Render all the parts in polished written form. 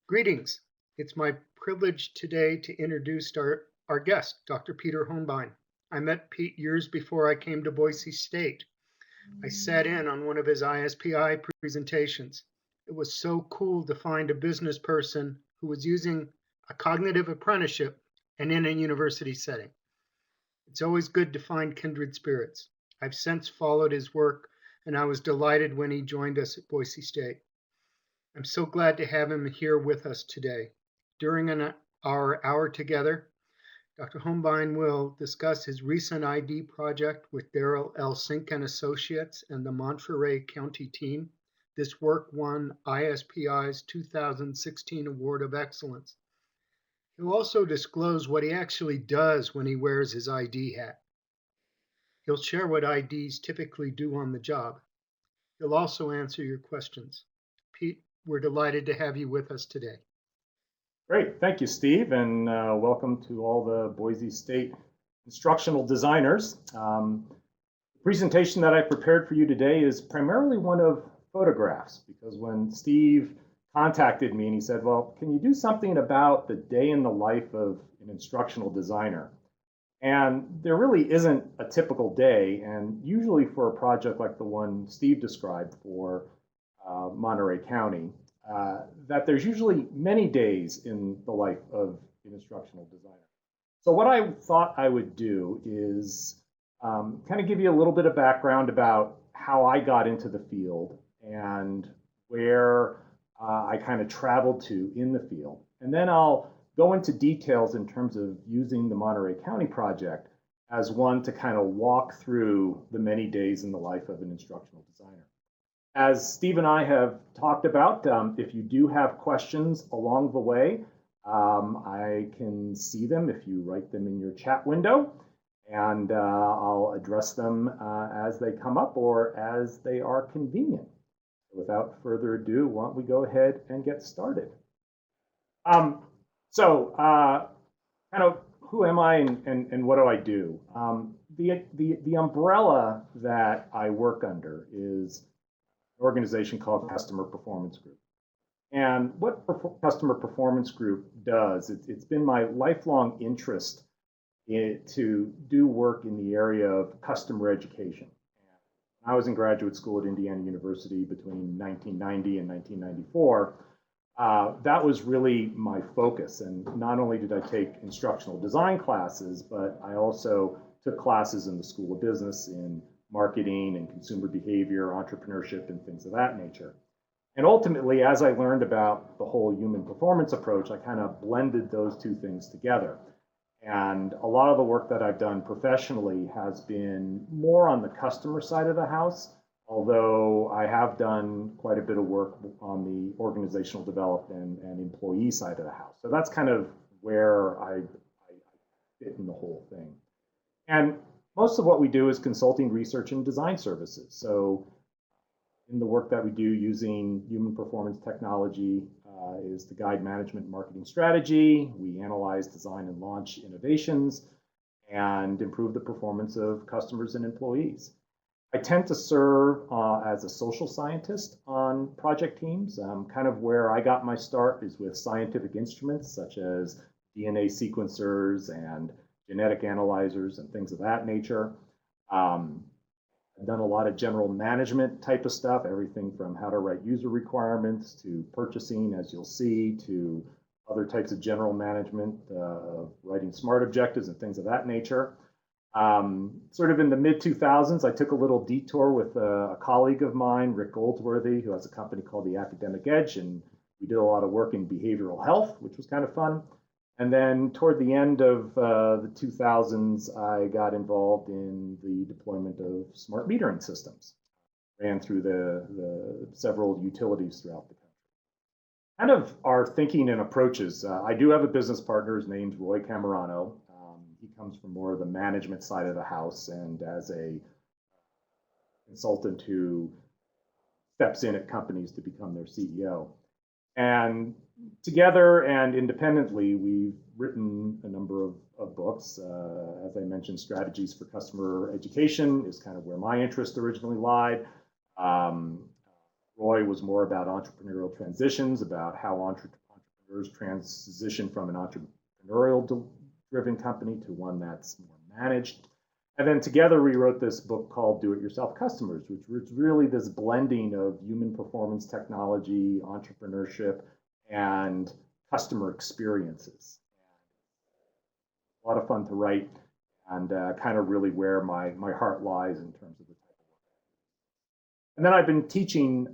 Greetings. It's my privilege today to introduce our guest, Dr. Peter Honebein. I met Pete years before I came to Boise State. I sat in on one of his ISPI presentations. It was so cool to find a business person who was using a cognitive apprenticeship and in a university setting. It's always good to find kindred spirits. I've since followed his work, and I was delighted when he joined us at Boise State. I'm so glad to have him here with us today. During our hour together, Dr. Honebein will discuss his recent ID project with Darryl L. and Associates and the Monterey County Team. This work won ISPI's 2016 Award of Excellence. He'll also disclose what he actually does when he wears his ID hat. He'll share what IDs typically do on the job. He'll also answer your questions. Pete, we're delighted to have you with us today. Great. Thank you, Steve, and welcome to all the Boise State instructional designers. The presentation that I prepared for you today is primarily one of photographs, because when Steve contacted me and he said, well, can you do something about the day in the life of an instructional designer? And there really isn't a typical day, and usually for a project like the one Steve described for Monterey County, that there's usually many days in the life of an instructional designer. So what I thought I would do is kind of give you a little bit of background about how I got into the field and where I kind of traveled to in the field. And then I'll go into details in terms of using the Monterey County project as one to kind of walk through the many days in the life of an instructional designer. As Steve and I have talked about, if you do have questions along the way, I can see them if you write them in your chat window, and I'll address them as they come up or as they are convenient. Without further ado, why don't we go ahead and get started? Kind of who am I and what do I do? The umbrella that I work under is an organization called Customer Performance Group. And what Customer Performance Group does, it's been my lifelong interest to do work in the area of customer education. I was in graduate school at Indiana University between 1990 and 1994. That was really my focus. And not only did I take instructional design classes, but I also took classes in the School of Business in marketing and consumer behavior, entrepreneurship, and things of that nature. And ultimately, as I learned about the whole human performance approach, I kind of blended those two things together. And a lot of the work that I've done professionally has been more on the customer side of the house, although I have done quite a bit of work on the organizational development and employee side of the house. So that's kind of where I fit in the whole thing. And most of what we do is consulting, research, and design services. So in the work that we do using human performance technology is to guide management and marketing strategy. We analyze, design, and launch innovations and improve the performance of customers and employees. I tend to serve as a social scientist on project teams. Kind of where I got my start is with scientific instruments such as DNA sequencers and genetic analyzers and things of that nature. I've done a lot of general management type of stuff, everything from how to write user requirements to purchasing, as you'll see, to other types of general management, writing smart objectives and things of that nature. Sort of in the mid-2000s, I took a little detour with a colleague of mine, Rick Goldsworthy, who has a company called The Academic Edge, and we did a lot of work in behavioral health, which was kind of fun. And then toward the end of the 2000s, I got involved in the deployment of smart metering systems. Ran through the several utilities throughout the country. Kind of our thinking and approaches. I do have a business partner. His name's Roy Camerano. He comes from more of the management side of the house and as a consultant who steps in at companies to become their CEO. And together and independently, we've written a number of books. As I mentioned, Strategies for Customer Education is kind of where my interest originally lied. Roy was more about entrepreneurial transitions, about how entrepreneurs entrepreneurs transition from an entrepreneurial driven company to one that's more managed. And then together we wrote this book called Do It Yourself Customers, which was really this blending of human performance technology, entrepreneurship, and customer experiences. A lot of fun to write, and kind of really where my heart lies in terms of the type of work. And then I've been teaching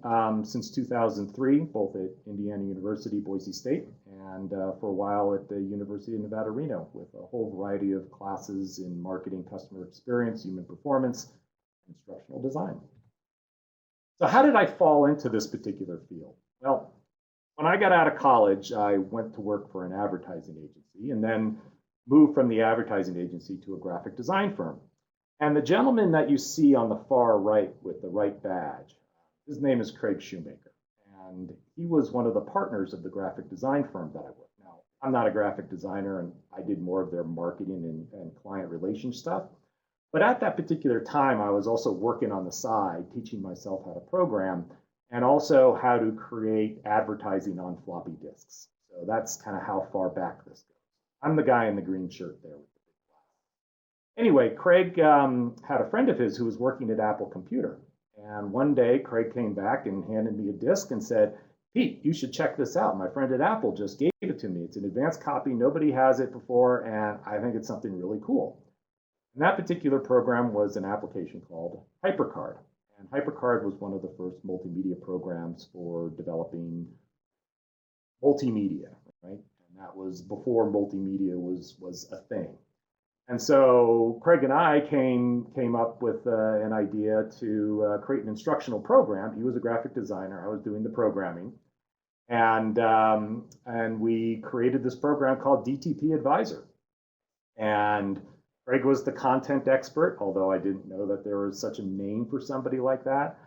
since 2003, both at Indiana University, Boise State, and for a while at the University of Nevada, Reno, with a whole variety of classes in marketing, customer experience, human performance, instructional design. So how did I fall into this particular field? Well, when I got out of college, I went to work for an advertising agency and then moved from the advertising agency to a graphic design firm. And the gentleman that you see on the far right with the right badge, his name is Craig Shoemaker. And he was one of the partners of the graphic design firm that I work. Now, I'm not a graphic designer, and I did more of their marketing and client relations stuff. But at that particular time, I was also working on the side, teaching myself how to program, and also how to create advertising on floppy disks. So that's kind of how far back this goes. I'm the guy in the green shirt there with the big glass. Anyway, Craig had a friend of his who was working at Apple Computer. And one day, Craig came back and handed me a disk and said, Pete, you should check this out. My friend at Apple just gave it to me. It's an advanced copy. Nobody has it before, and I think it's something really cool. And that particular program was an application called HyperCard. And HyperCard was one of the first multimedia programs for developing multimedia, right? And that was before multimedia was a thing. And so Craig and I came up with an idea to create an instructional program. He was a graphic designer. I was doing the programming. And we created this program called BTP Advisor. And Craig was the content expert, although I didn't know that there was such a name for somebody like that.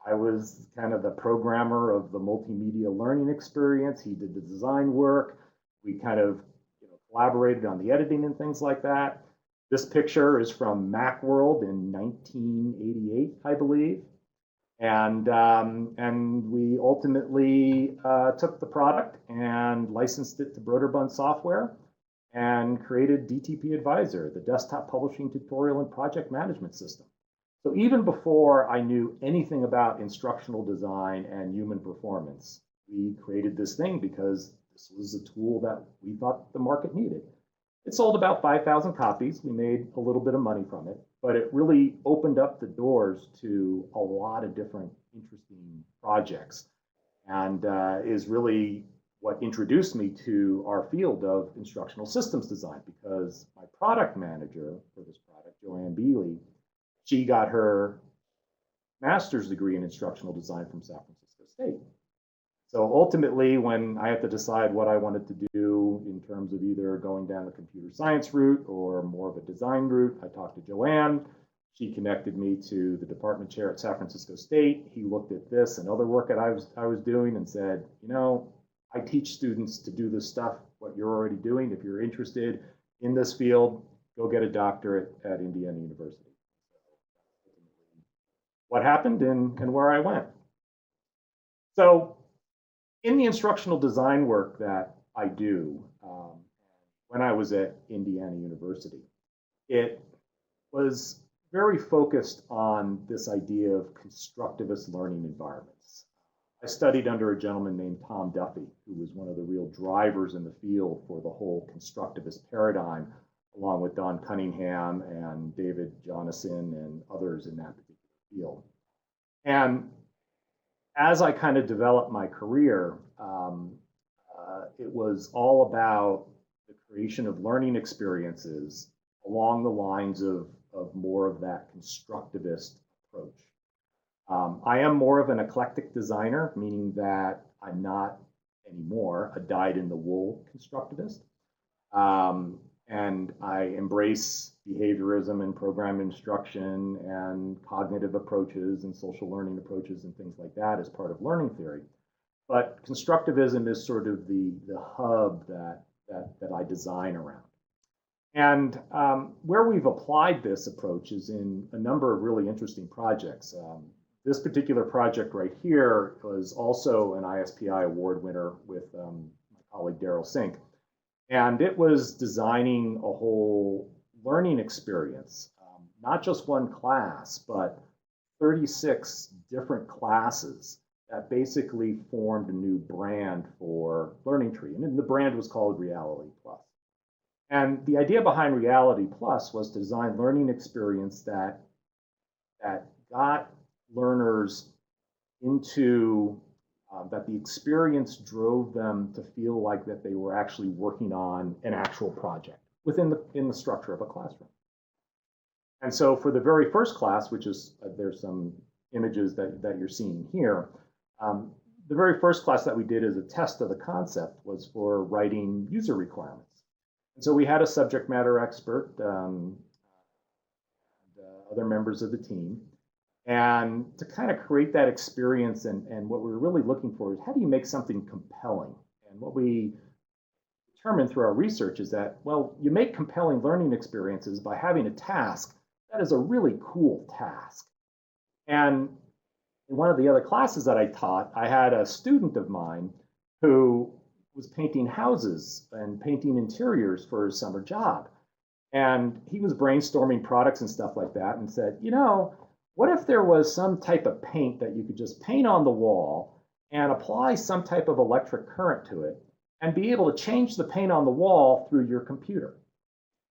I was kind of the programmer of the multimedia learning experience. He did the design work. We kind of collaborated on the editing and things like that. This picture is from Macworld in 1988, I believe. And we ultimately took the product and licensed it to Broderbund Software and created BTP Advisor, the desktop publishing tutorial and project management system. So even before I knew anything about instructional design and human performance, we created this thing because this was a tool that we thought the market needed. It sold about 5,000 copies. We made a little bit of money from it, but it really opened up the doors to a lot of different interesting projects, and is really what introduced me to our field of instructional systems design, because my product manager for this product, Joanne Bealey, she got her master's degree in instructional design from San Francisco State. So ultimately, when I had to decide what I wanted to do in terms of either going down the computer science route or more of a design route, I talked to Joanne. She connected me to the department chair at San Francisco State. He looked at this and other work that I was doing and said, I teach students to do this stuff, what you're already doing. If you're interested in this field, go get a doctorate at Indiana University. What happened and where I went. So in the instructional design work that I do, when I was at Indiana University, it was very focused on this idea of constructivist learning environments. I studied under a gentleman named Tom Duffy, who was one of the real drivers in the field for the whole constructivist paradigm, along with Don Cunningham and David Jonasson and others in that particular field. And as I kind of developed my career, it was all about the creation of learning experiences along the lines of more of that constructivist approach. I am more of an eclectic designer, meaning that I'm not anymore a dyed-in-the-wool constructivist. And I embrace behaviorism and program instruction and cognitive approaches and social learning approaches and things like that as part of learning theory. But constructivism is sort of the hub that I design around. And where we've applied this approach is in a number of really interesting projects. This particular project right here was also an ISPI award winner with my colleague Darryl Sink. And it was designing a whole learning experience, not just one class, but 36 different classes that basically formed a new brand for Learning Tree. And the brand was called Reality Plus. And the idea behind Reality Plus was to design learning experience that got learners into that the experience drove them to feel like that they were actually working on an actual project within the structure of a classroom. And so for the very first class, which is, there's some images that you're seeing here, the very first class that we did as a test of the concept was for writing user requirements. And so we had a subject matter expert, and other members of the team, and to kind of create that experience, and what we were really looking for is how do you make something compelling? And what we determined through our research is that, well, you make compelling learning experiences by having a task that is a really cool task. And in one of the other classes that I taught, I had a student of mine who was painting houses and painting interiors for his summer job. And he was brainstorming products and stuff like that and said, you know, what if there was some type of paint that you could just paint on the wall and apply some type of electric current to it and be able to change the paint on the wall through your computer?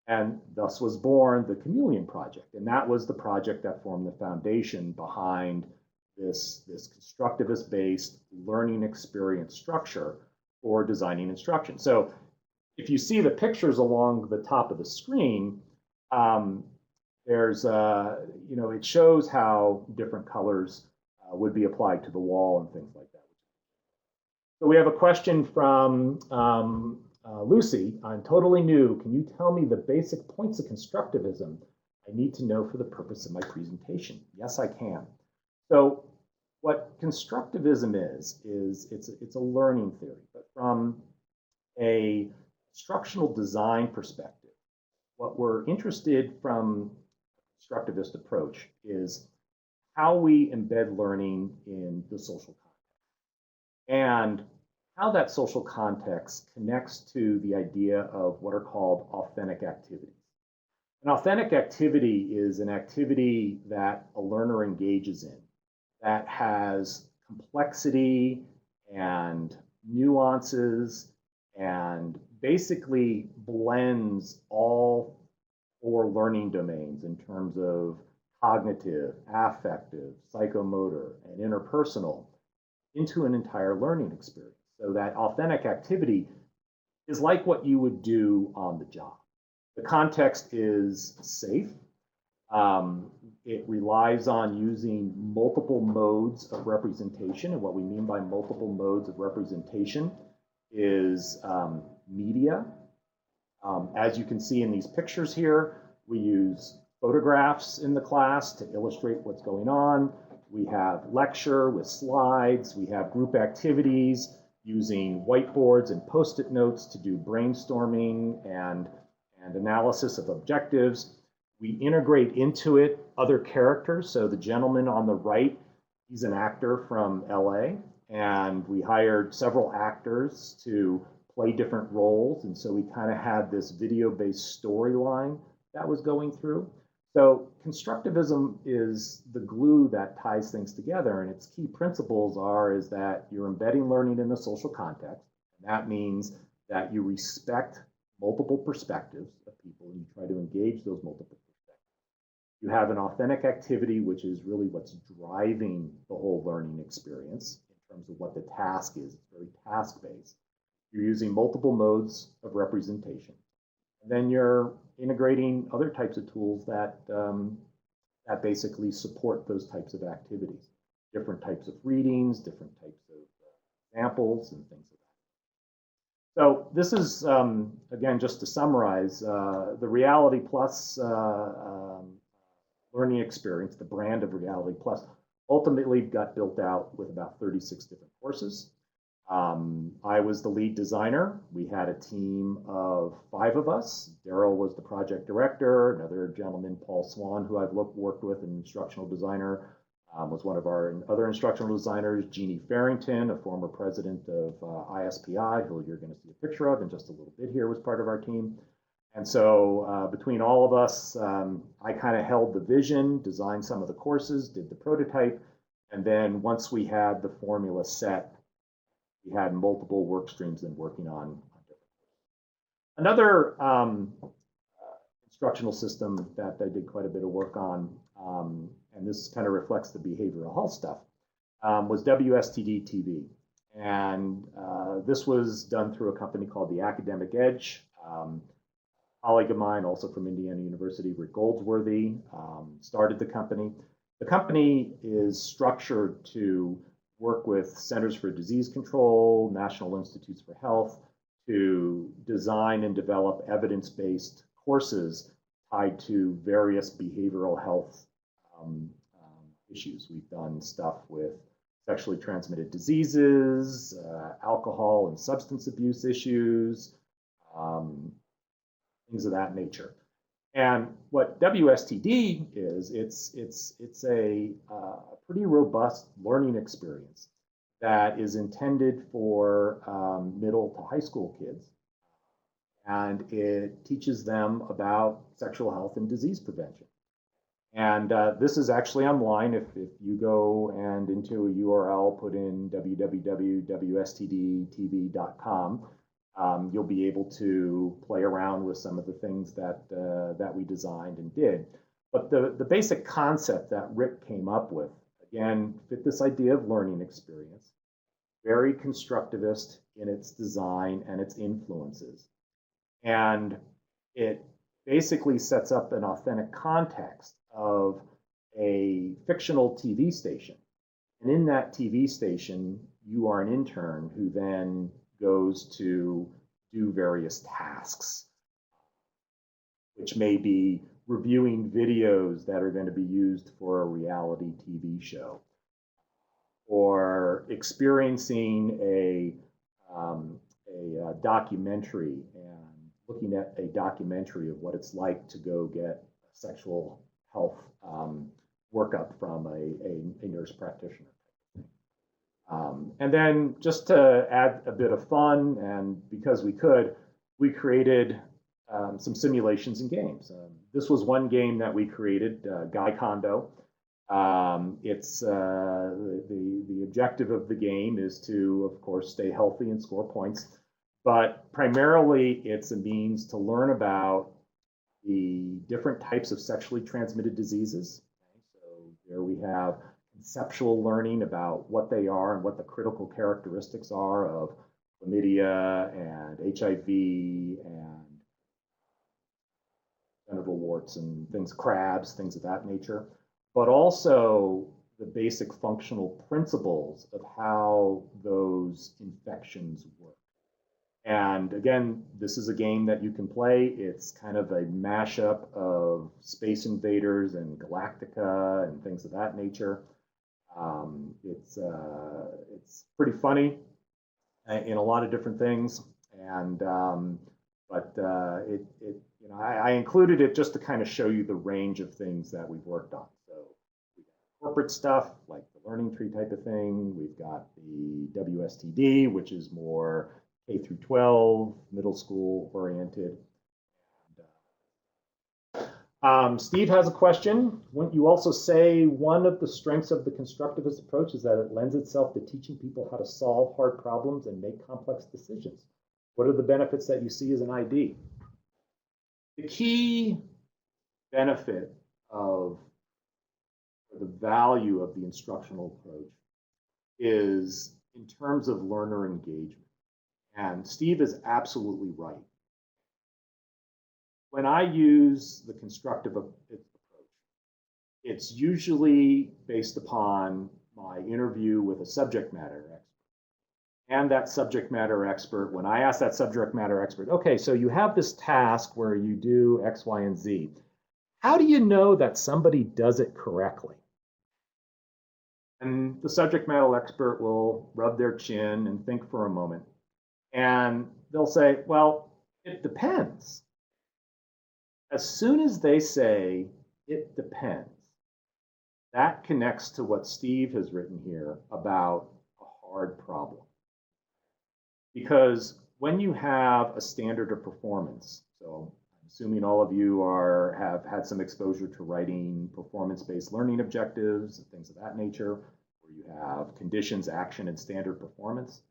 And thus was born the Chameleon Project. And that was the project that formed the foundation behind this constructivist-based learning experience structure for designing instruction. So if you see the pictures along the top of the screen, there's, it shows how different colors would be applied to the wall and things like that. So we have a question from Lucy. I'm totally new. Can you tell me the basic points of constructivism I need to know for the purpose of my presentation? Yes, I can. So what constructivism is it's a learning theory, but from a instructional design perspective, what we're interested from a constructivist approach is how we embed learning in the social context and how that social context connects to the idea of what are called authentic activities. An authentic activity is an activity that a learner engages in that has complexity and nuances and basically blends all 4 learning domains in terms of cognitive, affective, psychomotor, and interpersonal into an entire learning experience. So that authentic activity is like what you would do on the job. The context is safe. It relies on using multiple modes of representation. And what we mean by multiple modes of representation is media. As you can see in these pictures here, we use photographs in the class to illustrate what's going on. We have lecture with slides. We have group activities using whiteboards and Post-it notes to do brainstorming and analysis of objectives. We integrate into it other characters. So the gentleman on the right, he's an actor from LA, and we hired several actors to play different roles. And so we kind of had this video-based storyline that was going through. So constructivism is the glue that ties things together, and its key principles is that you're embedding learning in the social context. And that means that you respect multiple perspectives of people and you try to engage those multiple perspectives. You have an authentic activity, which is really what's driving the whole learning experience in terms of what the task is. It's very task-based. You're using multiple modes of representation. And then you're integrating other types of tools that basically support those types of activities. Different types of readings, different types of examples, and things like that. So this is, again, just to summarize, the Reality Plus learning experience, the brand of Reality Plus, ultimately got built out with about 36 different courses. I was the lead designer. We had a team of 5 of us. Darryl was the project director, another gentleman, Paul Swan, who I've worked with, an instructional designer, was one of our other instructional designers. Jeannie Farrington, a former president of ISPI, who you're going to see a picture of in just a little bit here, was part of our team. And so between all of us, I kind of held the vision, designed some of the courses, did the prototype, and then once we had the formula set, we had multiple work streams then working on. Another instructional system that I did quite a bit of work on, and this kind of reflects the behavioral health stuff, was WSPDTV. And this was done through a company called the Academic Edge. Colleague of mine, also from Indiana University, Rick Goldsworthy, started the company. The company is structured to work with Centers for Disease Control, National Institutes for Health, to design and develop evidence-based courses tied to various behavioral health issues. We've done stuff with sexually transmitted diseases, alcohol and substance abuse issues, things of that nature. And what WSTD is, it's a pretty robust learning experience that is intended for middle to high school kids. And it teaches them about sexual health and disease prevention. And this is actually online. If you go and into a URL, put in www.wspdtv.com, you'll be able to play around with some of the things that we designed and did. But the basic concept that Rick came up with, again, fit this idea of learning experience, very constructivist in its design and its influences. And it basically sets up an authentic context of a fictional TV station. And in that TV station, you are an intern who then goes to do various tasks, which may be reviewing videos that are going to be used for a reality TV show, or experiencing a documentary and looking at a documentary of what it's like to go get a sexual health workup from a nurse practitioner. And then just to add a bit of fun, and because we could, we created some simulations and games. This was one game that we created, Guy Kondo. It's the objective of the game is to, of course, stay healthy and score points. But primarily, it's a means to learn about the different types of sexually transmitted diseases. So there we have conceptual learning about what they are and what the critical characteristics are of chlamydia and HIV and genital warts and things, crabs, things of that nature, but also the basic functional principles of how those infections work. And again, this is a game that you can play. It's kind of a mashup of Space Invaders and Galactica and things of that nature. It's pretty funny in a lot of different things, and I included it just to kind of show you the range of things that we've worked on. So we've got corporate stuff like the Learning Tree type of thing. We've got the WSTD, which is more K through 12, middle school oriented. Steve has a question. Wouldn't you also say one of the strengths of the constructivist approach is that it lends itself to teaching people how to solve hard problems and make complex decisions? What are the benefits that you see as an ID? The key benefit of the value of the instructional approach is in terms of learner engagement. And Steve is absolutely right. When I use the constructive approach, it's usually based upon my interview with a subject matter expert. And that subject matter expert, when I ask that subject matter expert, okay, so you have this task where you do X, Y, and Z. How do you know that somebody does it correctly? And the subject matter expert will rub their chin and think for a moment. And they'll say, well, it depends. As soon as they say, it depends, That connects to what Steve has written here about a hard problem. Because when you have a standard of performance, so I'm assuming all of you have had some exposure to writing performance-based learning objectives and things of that nature, where you have conditions, action, and standard performance.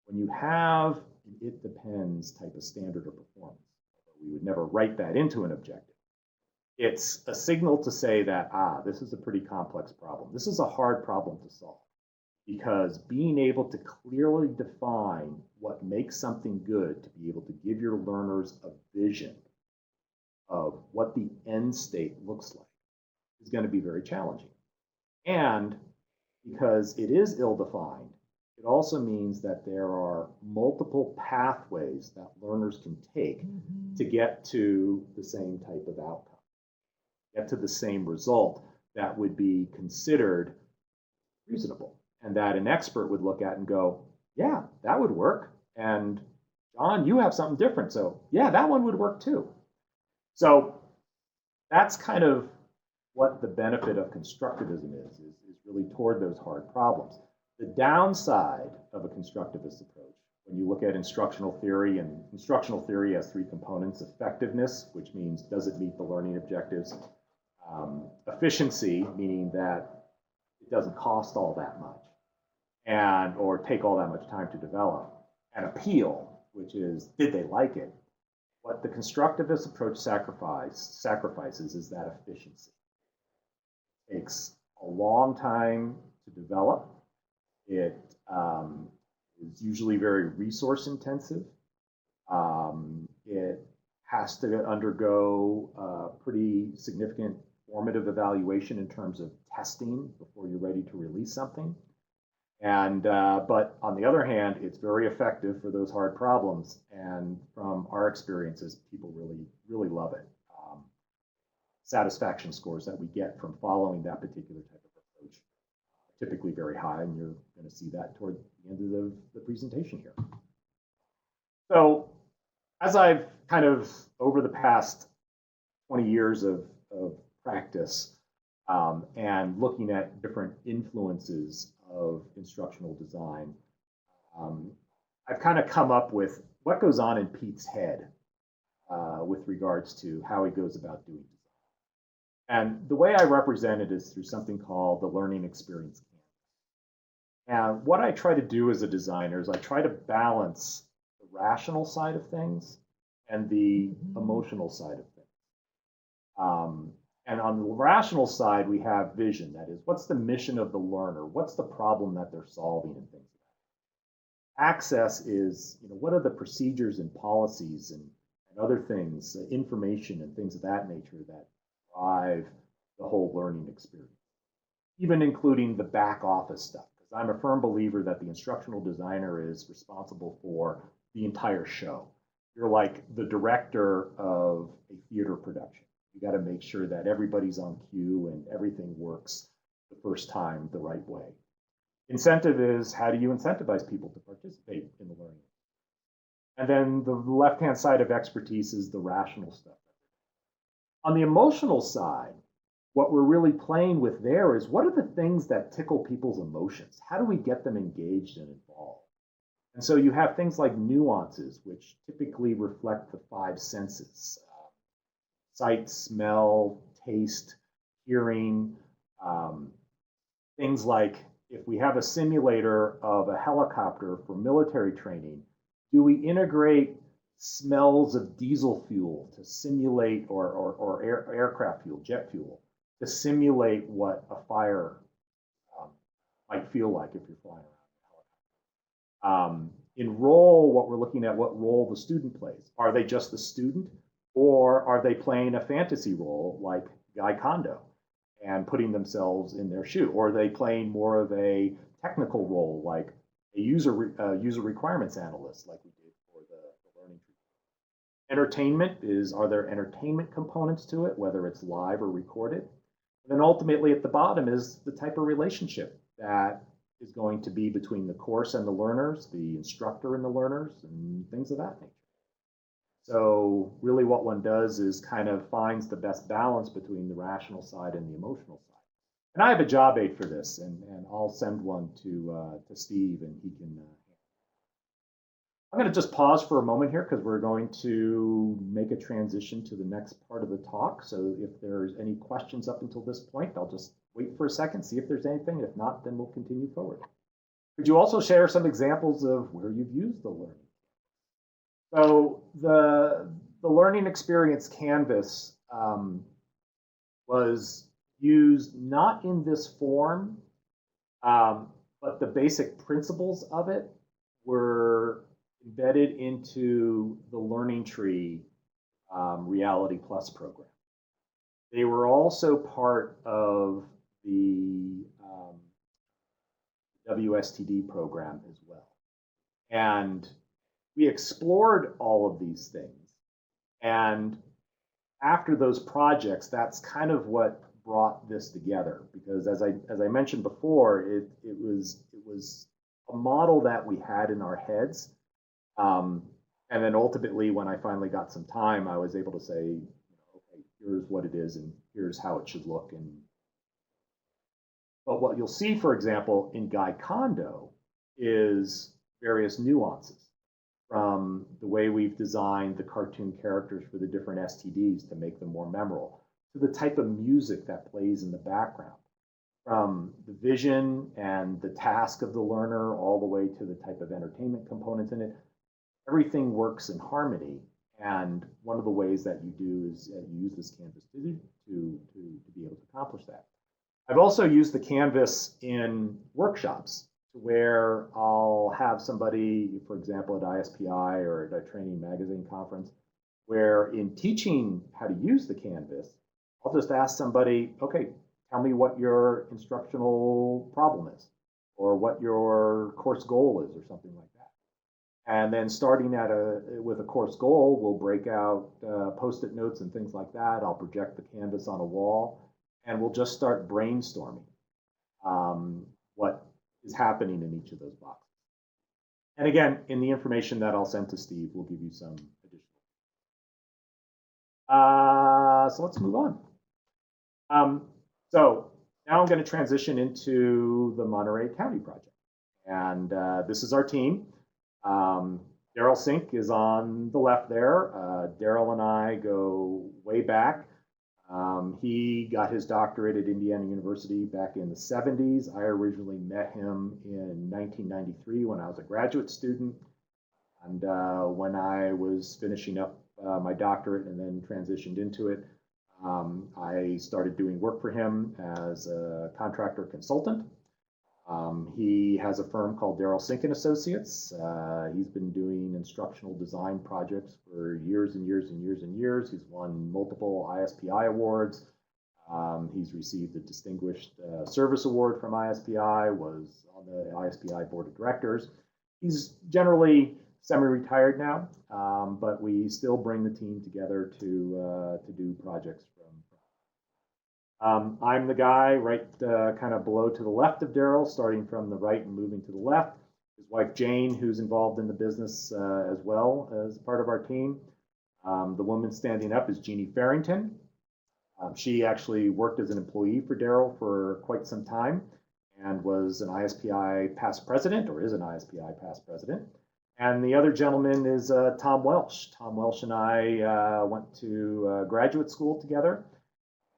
When you have an it depends type of standard of performance, we would never write that into an objective. It's a signal to say that, this is a pretty complex problem. This is a hard problem to solve. Because being able to clearly define what makes something good, to be able to give your learners a vision of what the end state looks like, is going to be very challenging. And because it is ill-defined, it also means that there are multiple pathways that learners can take to get to the same type of outcome, get to the same result that would be considered reasonable, and that an expert would look at and go, yeah, that would work. And John, you have something different. So yeah, that one would work too. So that's kind of what the benefit of constructivism is really toward those hard problems. The downside of a constructivist approach, when you look at instructional theory, and instructional theory has three components: effectiveness, which means does it meet the learning objectives? Efficiency, meaning that it doesn't cost all that much or take all that much time to develop. And appeal, which is did they like it? What the constructivist approach sacrifices is that efficiency. It takes a long time to develop. It is usually very resource intensive. It has to undergo pretty significant formative evaluation in terms of testing before you're ready to release something. And but on the other hand, it's very effective for those hard problems. And from our experiences, people really love it. Satisfaction scores that we get from following that particular type of approach are typically very high, and you're going to see that toward the end of the presentation here. So as I've kind of, over the past 20 years of practice and looking at different influences of instructional design, I've kind of come up with what goes on in Pete's head with regards to how he goes about doing design. And the way I represent it is through something called the learning experience canvas. And what I try to do as a designer is I try to balance the rational side of things and the emotional side of things. And on the rational side, we have vision. That is, what's the mission of the learner? What's the problem that they're solving and things like that. Access is, what are the procedures and policies and other things, information and things of that nature that drive the whole learning experience, even including the back office stuff. Because I'm a firm believer that the instructional designer is responsible for the entire show. You're like the director of a theater production. You got to make sure that everybody's on cue and everything works the first time the right way. Incentive is, how do you incentivize people to participate in the learning? And then the left-hand side of expertise is the rational stuff. On the emotional side, what we're really playing with there is, what are the things that tickle people's emotions? How do we get them engaged and involved? And so you have things like nuances, which typically reflect the five senses: sight, smell, taste, hearing. Things like, if we have a simulator of a helicopter for military training, do we integrate smells of diesel fuel to simulate, or aircraft fuel, jet fuel, to simulate what a fire might feel like if you're flying around? In role, what we're looking at, what role the student plays. Are they just the student, or are they playing a fantasy role like Guy Kondo and putting themselves in their shoe? Or are they playing more of a technical role like a user requirements analyst, like we did for the learning treatment? Entertainment is, are there entertainment components to it, whether it's live or recorded? And then ultimately at the bottom is the type of relationship that is going to be between the course and the learners, the instructor and the learners, and things of that nature. So really what one does is kind of finds the best balance between the rational side and the emotional side. And I have a job aid for this, and I'll send one to Steve, and he can. I'm going to just pause for a moment here because we're going to make a transition to the next part of the talk. So if there's any questions up until this point, I'll just wait for a second, see if there's anything. If not, then we'll continue forward. Could you also share some examples of where you've used the learning? So the learning experience canvas was used not in this form, but the basic principles of it were embedded into the Learning Tree Reality Plus program. They were also part of the WSTD program as well. And we explored all of these things. And after those projects, that's kind of what brought this together. Because as I mentioned before, it was a model that we had in our heads. And then ultimately, when I finally got some time, I was able to say, okay, here's what it is, and here's how it should look. But what you'll see, for example, in Guy Kondo is various nuances, from the way we've designed the cartoon characters for the different STDs to make them more memorable, to the type of music that plays in the background, from the vision and the task of the learner all the way to the type of entertainment components in it. Everything works in harmony. And one of the ways that you do is you use this canvas to be able to accomplish that. I've also used the canvas in workshops where I'll have somebody, for example, at ISPI or at a training magazine conference, where in teaching how to use the canvas, I'll just ask somebody, okay, tell me what your instructional problem is, or what your course goal is, or something like that. And then starting with a course goal, we'll break out Post-it notes and things like that. I'll project the canvas on a wall, and we'll just start brainstorming what is happening in each of those boxes. And again, in the information that I'll send to Steve, we'll give you some additional. So let's move on. So now I'm going to transition into the Monterey County project. And this is our team. Darryl Sink is on the left there. Darryl and I go way back. He got his doctorate at Indiana University back in the 70s. I originally met him in 1993 when I was a graduate student. And when I was finishing up my doctorate and then transitioned into it, I started doing work for him as a contractor consultant. He has a firm called Darryl Sink & Associates. He's been doing instructional design projects for years and years and years and years. He's won multiple ISPI awards. He's received a Distinguished Service Award from ISPI, was on the ISPI Board of Directors. He's generally semi-retired now, but we still bring the team together to do projects. I'm the guy right kind of below to the left of Darryl, starting from the right and moving to the left. His wife, Jane, who's involved in the business as well as part of our team. The woman standing up is Jeannie Farrington. She actually worked as an employee for Darryl for quite some time and was an ISPI past president, or is an ISPI past president. And the other gentleman is Tom Welsh. Tom Welsh and I went to graduate school together.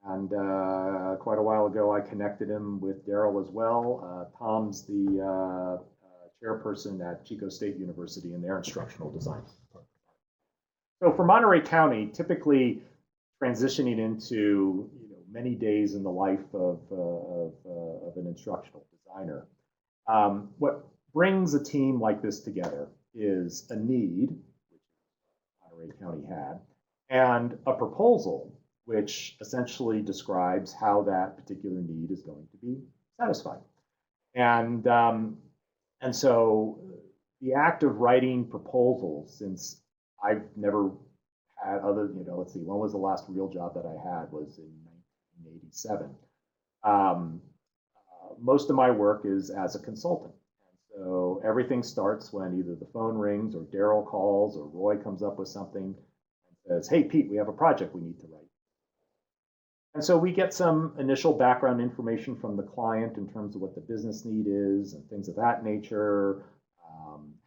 And quite a while ago, I connected him with Darryl as well. Tom's the chairperson at Chico State University in their instructional design. So for Monterey County, typically transitioning into many days in the life of an instructional designer, what brings a team like this together is a need, which Monterey County had, and a proposal, which essentially describes how that particular need is going to be satisfied. And so the act of writing proposals, since I've never had other, let's see, when was the last real job that I had? Was in 1987. Most of my work is as a consultant. And so everything starts when either the phone rings or Darryl calls or Roy comes up with something and says, hey, Pete, we have a project we need to write. And so we get some initial background information from the client in terms of what the business need is and things of that nature,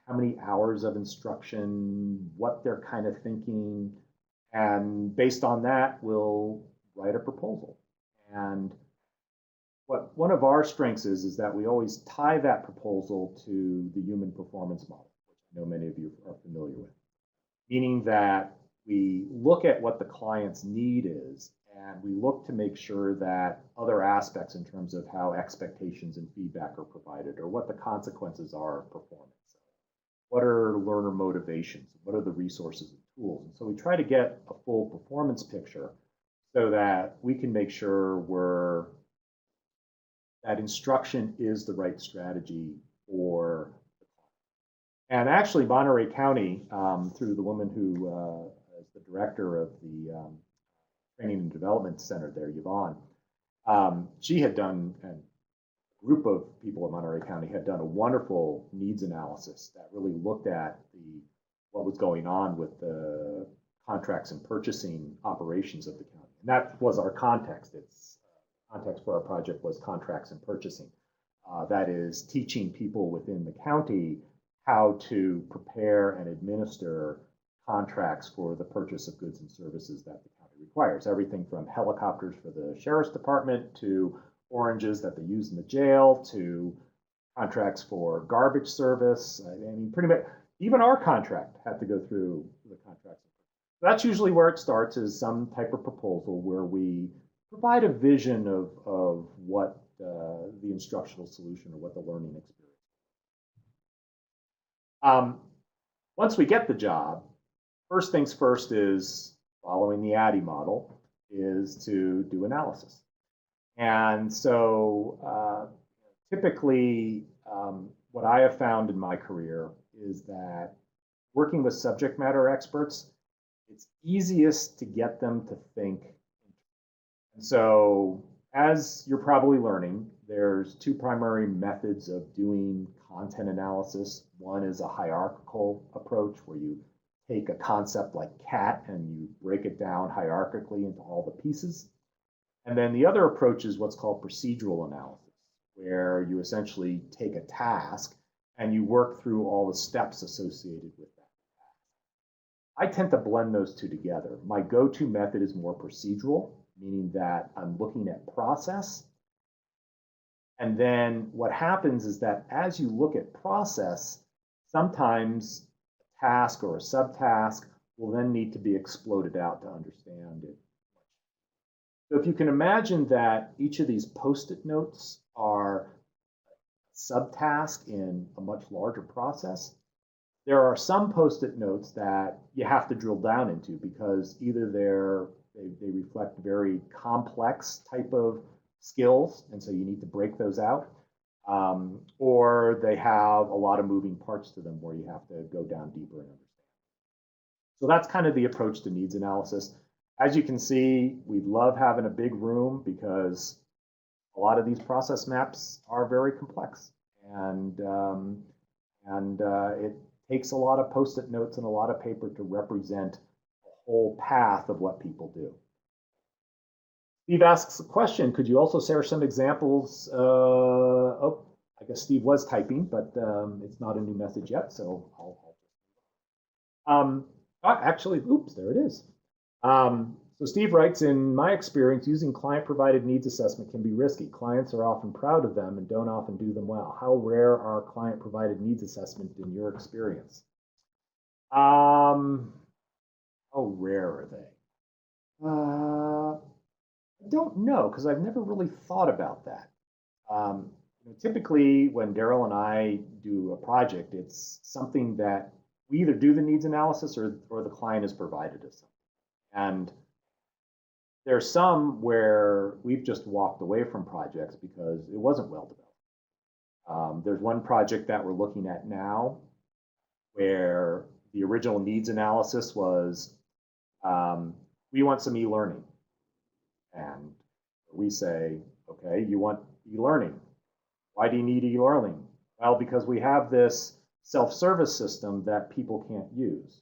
how many hours of instruction, what they're kind of thinking. And based on that, we'll write a proposal. And what one of our strengths is that we always tie that proposal to the human performance model, which I know many of you are familiar with, meaning that we look at what the client's need is, and we look to make sure that other aspects in terms of how expectations and feedback are provided, or what the consequences are of performance. What are learner motivations? What are the resources and tools? And so we try to get a full performance picture so that we can make sure that instruction is the right strategy for the client. And actually, Monterey County, through the woman who is the director of the Training and Development Center there, Yvonne, she had done, and a group of people in Monterey County had done a wonderful needs analysis that really looked at what was going on with the contracts and purchasing operations of the county. And that was our context. Its context for our project was contracts and purchasing. That is teaching people within the county how to prepare and administer contracts for the purchase of goods and services that the county requires. Everything from helicopters for the sheriff's department to oranges that they use in the jail to contracts for garbage service. I mean, pretty much even our contract had to go through the contracts. That's usually where it starts, is some type of proposal where we provide a vision of what the instructional solution or what the learning experience is. Once we get the job, first things first is, following the ADDIE model, is to do analysis. And so typically what I have found in my career is that working with subject matter experts, it's easiest to get them to think. And so as you're probably learning, there's two primary methods of doing content analysis. One is a hierarchical approach where you take a concept like cat and you break it down hierarchically into all the pieces. And then the other approach is what's called procedural analysis, where you essentially take a task and you work through all the steps associated with that task. I tend to blend those two together. My go-to method is more procedural, meaning that I'm looking at process. And then what happens is that as you look at process, sometimes a task or a subtask will then need to be exploded out to understand it. So if you can imagine that each of these Post-it notes are a subtask in a much larger process, there are some Post-it notes that you have to drill down into because either they reflect very complex type of skills, and so you need to break those out, or they have a lot of moving parts to them where you have to go down deeper and understand. So that's kind of the approach to needs analysis. As you can see, we love having a big room because a lot of these process maps are very complex, and it takes a lot of Post-it notes and a lot of paper to represent a whole path of what people do. Steve asks a question, could you also share some examples? Oh, I guess Steve was typing, but it's not a new message yet, so actually, oops, there it is. So Steve writes, in my experience, using client-provided needs assessment can be risky. Clients are often proud of them and don't often do them well. How rare are client-provided needs assessment in your experience? How rare are they? I don't know, because I've never really thought about that. Typically, when Darryl and I do a project, it's something that we either do the needs analysis or the client has provided us something. And there's some where we've just walked away from projects because it wasn't well developed. There's one project that we're looking at now where the original needs analysis was, we want some e-learning. And we say, okay, you want e-learning. Why do you need e-learning? Well, because we have this self-service system that people can't use,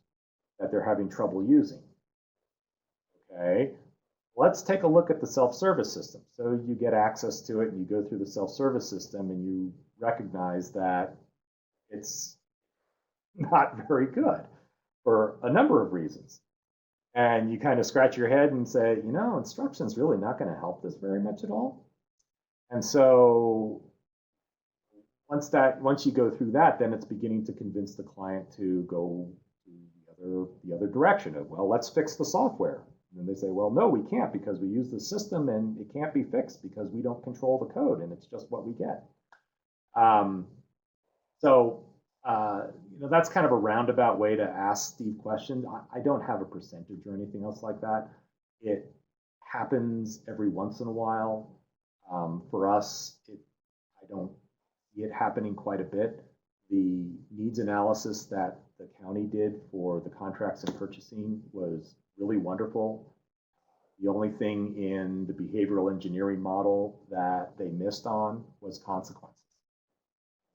that they're having trouble using. Okay, Let's take a look at the self-service system. So you get access to it and you go through the self-service system and you recognize that it's not very good for a number of reasons. And you kind of scratch your head and say, you know, instruction's really not going to help this very much at all. And so once you go through that, then it's beginning to convince the client to go to the other direction of, well, let's fix the software. And they say, well, no, we can't because we use the system and it can't be fixed because we don't control the code and it's just what we get. That's kind of a roundabout way to ask Steve questions. I don't have a percentage or anything else like that. It happens every once in a while. For us, I don't see it happening quite a bit. The needs analysis that the county did for the contracts and purchasing was really wonderful. The only thing in the behavioral engineering model that they missed on was consequences.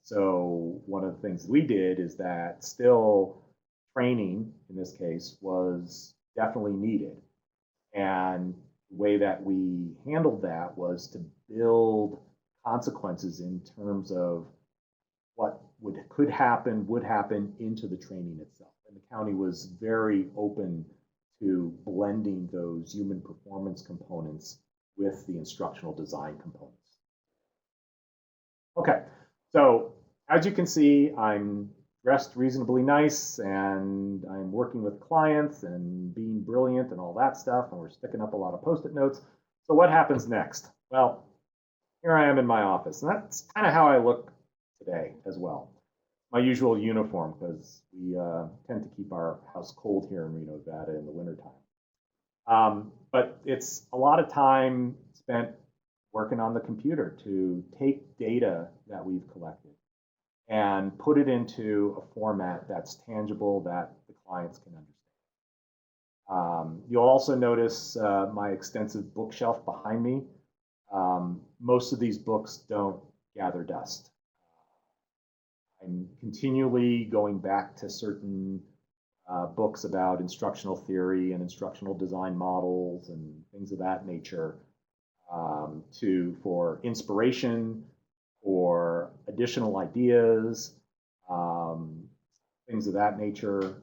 So one of the things we did is that still training, in this case, was definitely needed. And the way that we handled that was to build consequences in terms of what would happen into the training itself. And the county was very open to blending those human performance components with the instructional design components. Okay, so as you can see, I'm dressed reasonably nice and I'm working with clients and being brilliant and all that stuff, and we're sticking up a lot of Post-it notes. So what happens next? Well, here I am in my office, and that's kind of how I look today as well. My usual uniform, because we tend to keep our house cold here in Reno, Nevada in the wintertime. But it's a lot of time spent working on the computer to take data that we've collected and put it into a format that's tangible that the clients can understand. You'll also notice my extensive bookshelf behind me. Most of these books don't gather dust. I'm continually going back to certain books about instructional theory and instructional design models and things of that nature for inspiration, for additional ideas, things of that nature,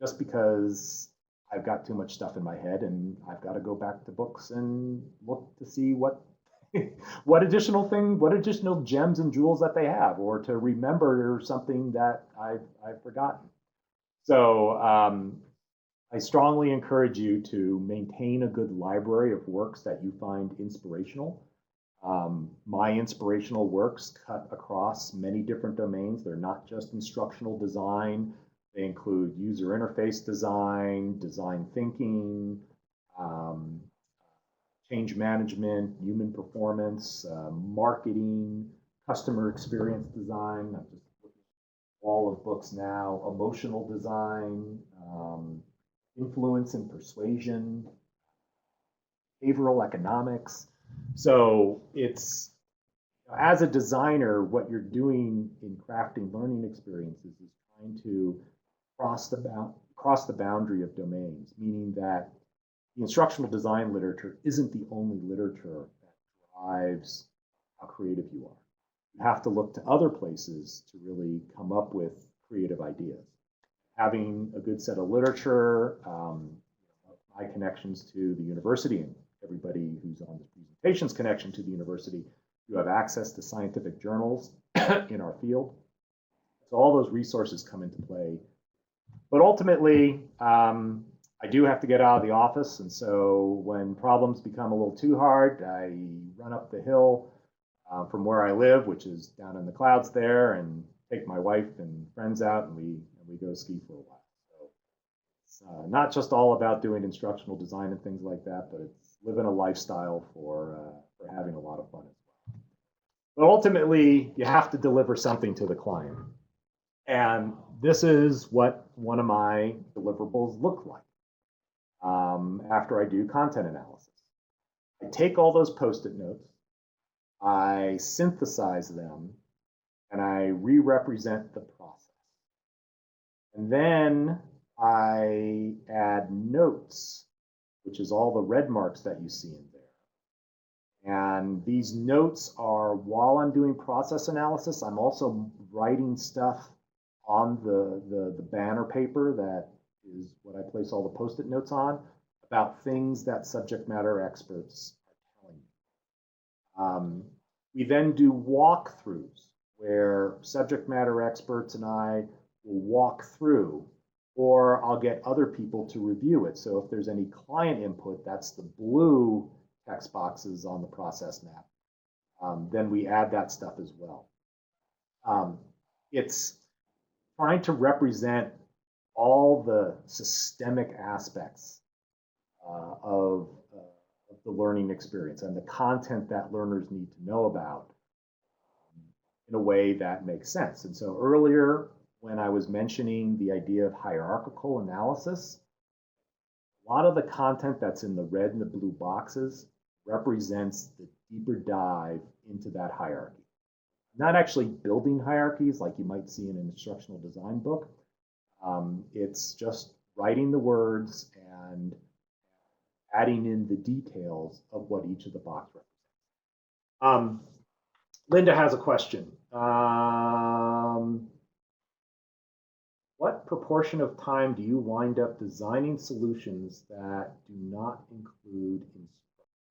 just because I've got too much stuff in my head and I've got to go back to books and look to see what additional gems and jewels that they have, or to remember something that I've forgotten. So I strongly encourage you to maintain a good library of works that you find inspirational. My inspirational works cut across many different domains. They're not just instructional design. They include user interface design, design thinking, change management, human performance, marketing, customer experience design. I've just looked at all of books now, emotional design, influence and persuasion, behavioral economics. So it's, as a designer, what you're doing in crafting learning experiences is trying to cross the boundary of domains, meaning that the instructional design literature isn't the only literature that drives how creative you are. You have to look to other places to really come up with creative ideas. Having a good set of literature, my connections to the university, and everybody who's on this presentation's connection to the university, you have access to scientific journals in our field. So all those resources come into play. But ultimately, I do have to get out of the office, and so when problems become a little too hard, I run up the hill from where I live, which is down in the clouds there, and take my wife and friends out, and we go ski for a while. So it's not just all about doing instructional design and things like that, but it's living a lifestyle for having a lot of fun as well. But ultimately, you have to deliver something to the client, and this is what one of my deliverables look like. After I do content analysis, I take all those Post-it notes, I synthesize them, and I re-represent the process. And then I add notes, which which is all the red marks that you see in there. And these notes are, while I'm doing process analysis, I'm also writing stuff on the banner paper that is what I place all the Post-it notes on about things that subject matter experts are telling me. We then do walkthroughs where subject matter experts and I will walk through, or I'll get other people to review it. So if there's any client input, that's the blue text boxes on the process map. Then we add that stuff as well. It's trying to represent all the systemic aspects of the learning experience and the content that learners need to know about in a way that makes sense. And so earlier, when I was mentioning the idea of hierarchical analysis, a lot of the content that's in the red and the blue boxes represents the deeper dive into that hierarchy. Not actually building hierarchies like you might see in an instructional design book. It's just writing the words and adding in the details of what each of the boxes represents. Linda has a question. What proportion of time do you wind up designing solutions that do not include instruction?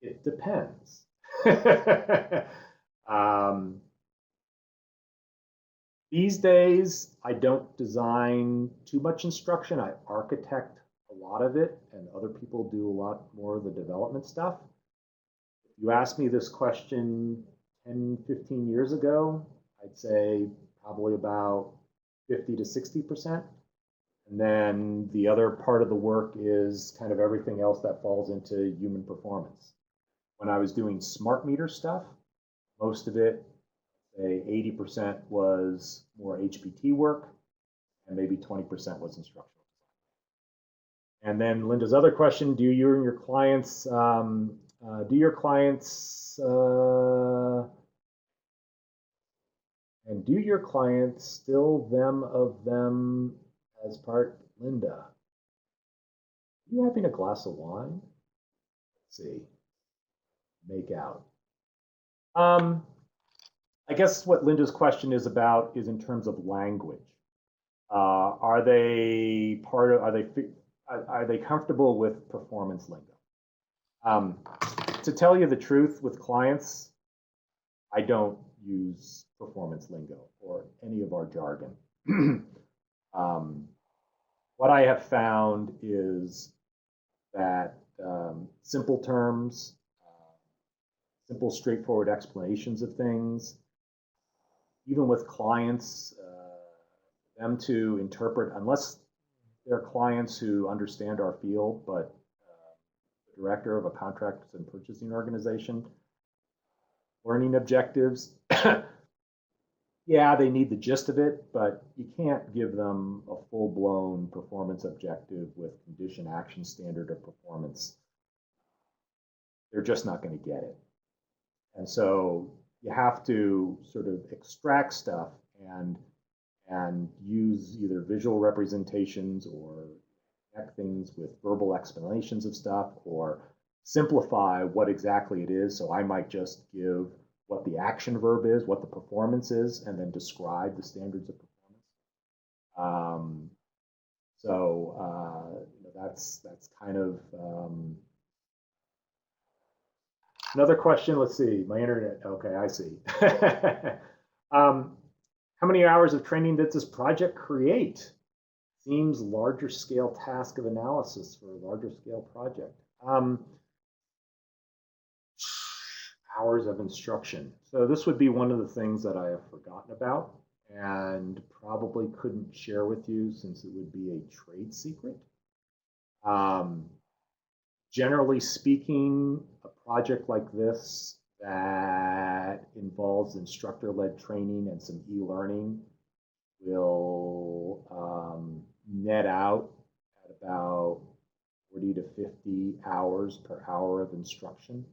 It depends. These days, I don't design too much instruction. I architect a lot of it, and other people do a lot more of the development stuff. If you asked me this question 10, 15 years ago, I'd say probably about 50 to 60%. And then the other part of the work is kind of everything else that falls into human performance. When I was doing smart meter stuff, most of it, say 80% was more HPT work, and maybe 20% was instructional design. And then Linda's other question: do you and your clients still them of them as part? Linda, are you having a glass of wine? Let's see. Make out. I guess what Linda's question is about is in terms of language. Are they comfortable with performance lingo? To tell you the truth, with clients, I don't use performance lingo or any of our jargon. What I have found is that simple terms, simple, straightforward explanations of things, even with clients, them to interpret, unless they're clients who understand our field, but the director of a contracts and purchasing organization, learning objectives, yeah, they need the gist of it, but you can't give them a full-blown performance objective with condition action standard of performance. They're just not going to get it. And so you have to sort of extract stuff and use either visual representations or connect things with verbal explanations of stuff, or simplify what exactly it is. So I might just give what the action verb is, what the performance is, and then describe the standards of performance. That's kind of another question. Let's see, my internet. Okay, I see. How many hours of training did this project create? Seems larger scale task of analysis for a larger scale project. Hours of instruction. So this would be one of the things that I have forgotten about and probably couldn't share with you since it would be a trade secret. Generally speaking, a project like this that involves instructor-led training and some e-learning will net out at about 40 to 50 hours per hour of instruction.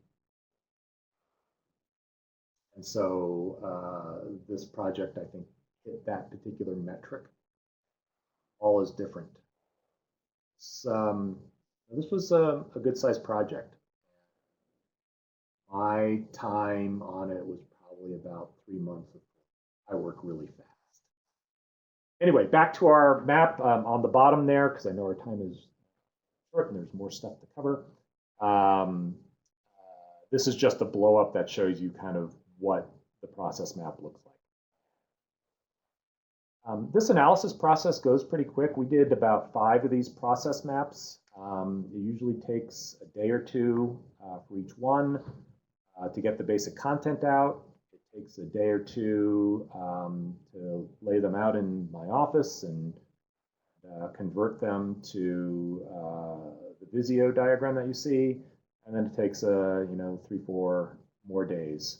And so this project, I think, hit that particular metric. All is different. This was a good-sized project. My time on it was probably about 3 months. I work really fast. Anyway, back to our map on the bottom there, because I know our time is short and there's more stuff to cover. This is just a blow up that shows you kind of what the process map looks like. This analysis process goes pretty quick. We did about 5 of these process maps. It usually takes a day or two for each one to get the basic content out. It takes a day or two to lay them out in my office and convert them to the Visio diagram that you see. And then it takes 3-4 more days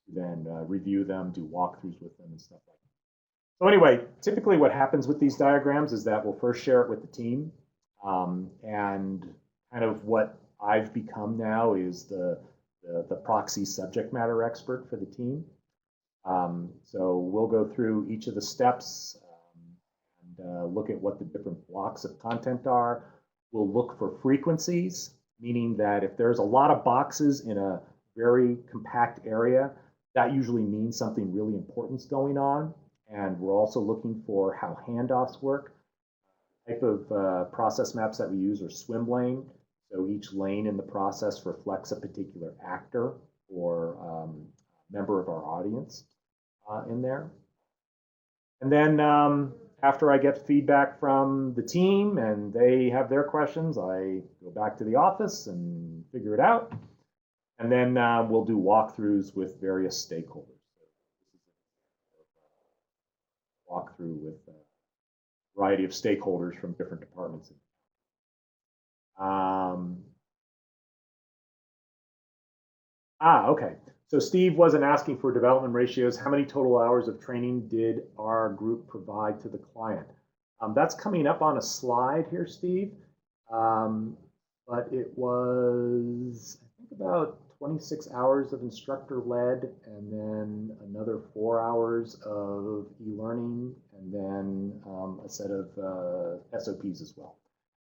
to then review them, do walkthroughs with them and stuff like that. So anyway, typically what happens with these diagrams is that we'll first share it with the team. And kind of what I've become now is the proxy subject matter expert for the team. So we'll go through each of the steps and look at what the different blocks of content are. We'll look for frequencies, meaning that if there's a lot of boxes in a very compact area, that usually means something really important is going on. And we're also looking for how handoffs work. The type of process maps that we use are swim lane. So each lane in the process reflects a particular actor or member of our audience in there. And then after I get feedback from the team and they have their questions, I go back to the office and figure it out. And then we'll do walkthroughs with various stakeholders. Walkthrough with a variety of stakeholders from different departments. Okay. So Steve wasn't asking for development ratios. How many total hours of training did our group provide to the client? That's coming up on a slide here, Steve. But it was, I think, about 26 hours of instructor-led, and then another 4 hours of e-learning, and then a set of SOPs as well.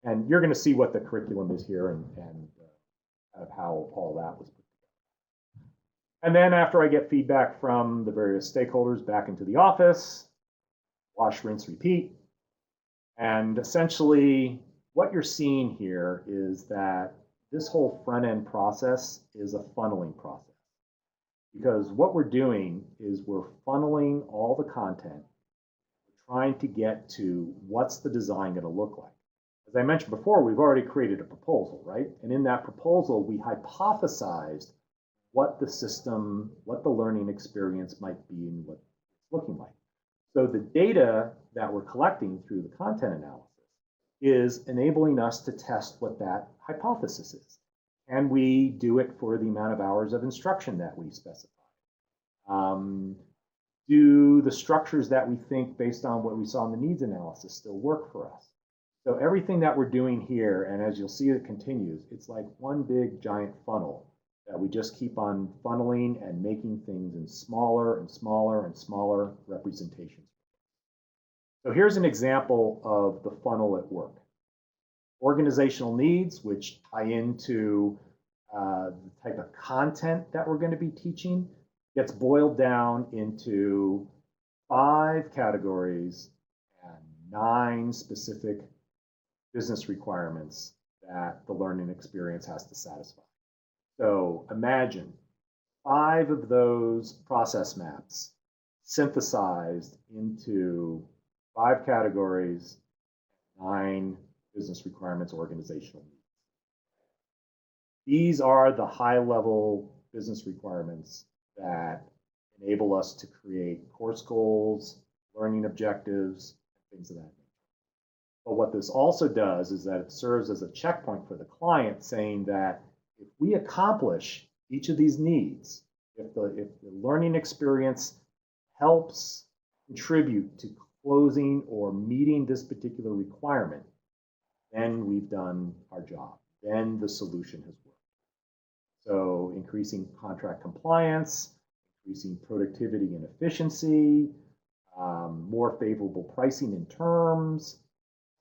And you're going to see what the curriculum is here and kind of how all that was put together. And then after I get feedback from the various stakeholders back into the office, wash, rinse, repeat. And essentially, what you're seeing here is that this whole front-end process is a funneling process. Because what we're doing is we're funneling all the content, we're trying to get to what's the design going to look like. As I mentioned before, we've already created a proposal, right? And in that proposal, we hypothesized what the system, what the learning experience might be and what it's looking like. So the data that we're collecting through the content analysis is enabling us to test what that hypothesis is. And we do it for the amount of hours of instruction that we specify. Do the structures that we think based on what we saw in the needs analysis still work for us? So everything that we're doing here, and as you'll see it continues, it's like one big giant funnel that we just keep on funneling and making things in smaller and smaller and smaller representations. So here's an example of the funnel at work. Organizational needs, which tie into the type of content that we're going to be teaching, gets boiled down into 5 categories and 9 specific business requirements that the learning experience has to satisfy. So imagine 5 of those process maps synthesized into 5 categories, 9 business requirements, organizational needs. These are the high-level business requirements that enable us to create course goals, learning objectives, things of that nature. But what this also does is that it serves as a checkpoint for the client, saying that if we accomplish each of these needs, if the learning experience helps contribute to closing or meeting this particular requirement, then we've done our job. Then the solution has worked. So increasing contract compliance, increasing productivity and efficiency, more favorable pricing and terms,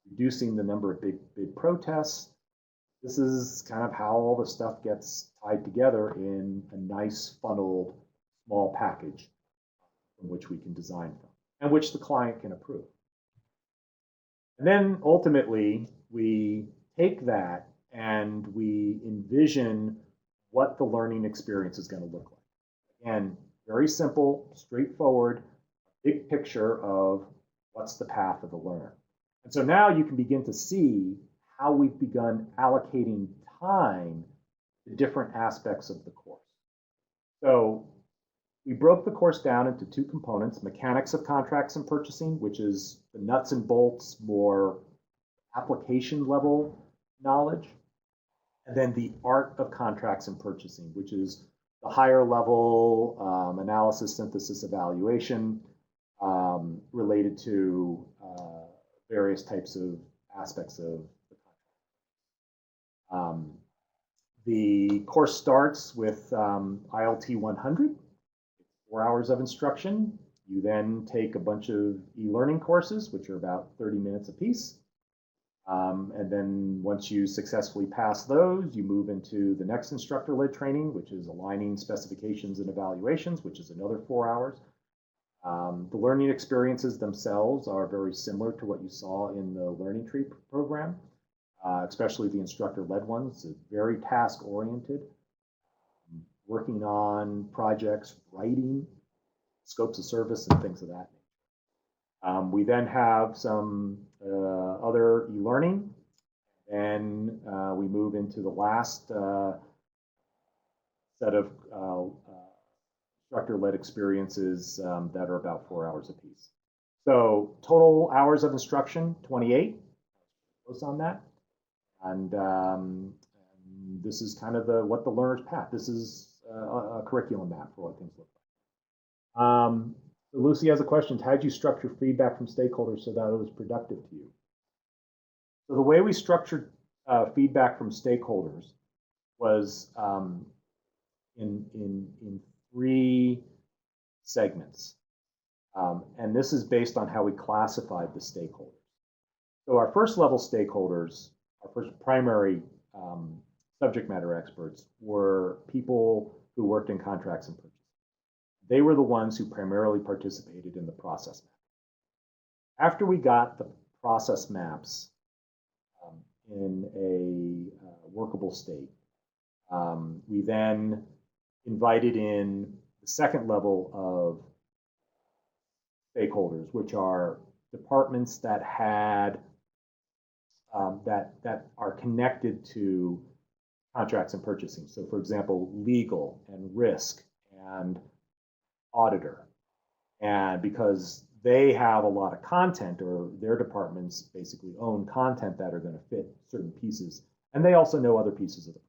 reducing the number of bid protests. this is kind of how all the stuff gets tied together in a nice funneled small package from which we can design from and which the client can approve. And then ultimately, we take that and we envision what the learning experience is going to look like. Again, very simple, straightforward, big picture of what's the path of the learner. And so now you can begin to see how we've begun allocating time to different aspects of the course. So we broke the course down into two components: mechanics of contracts and purchasing, which is the nuts and bolts, more application level knowledge, and then the art of contracts and purchasing, which is the higher level analysis, synthesis, evaluation related to various types of aspects of the contract. The course starts with ILT 100, 4 hours of instruction. You then take a bunch of e-learning courses, which are about 30 minutes apiece. And then once you successfully pass those, you move into the next instructor-led training, which is aligning specifications and evaluations, which is another 4 hours. The learning experiences themselves are very similar to what you saw in the Learning Tree program, especially the instructor-led ones. It's very task-oriented, working on projects, writing, scopes of service, and things of that nature. We then have some other e-learning, and we move into the last set of instructor-led experiences that are about 4 hours apiece. So total hours of instruction, 28. Close on that. And this is kind of what the learner's path. This is a curriculum map for what things look like. So Lucy has a question. How did you structure feedback from stakeholders so that it was productive to you? So the way we structured feedback from stakeholders was in 3 segments. And this is based on how we classified the stakeholders. So our first level stakeholders, our first primary subject matter experts, were people who worked in contracts and purchasing. They were the ones who primarily participated in the process map. After we got the process maps in a workable state, we then invited in the second level of stakeholders, which are departments that had that are connected to contracts and purchasing. So, for example, legal and risk and auditor. And because they have a lot of content, or their departments basically own content that are going to fit certain pieces, and they also know other pieces of the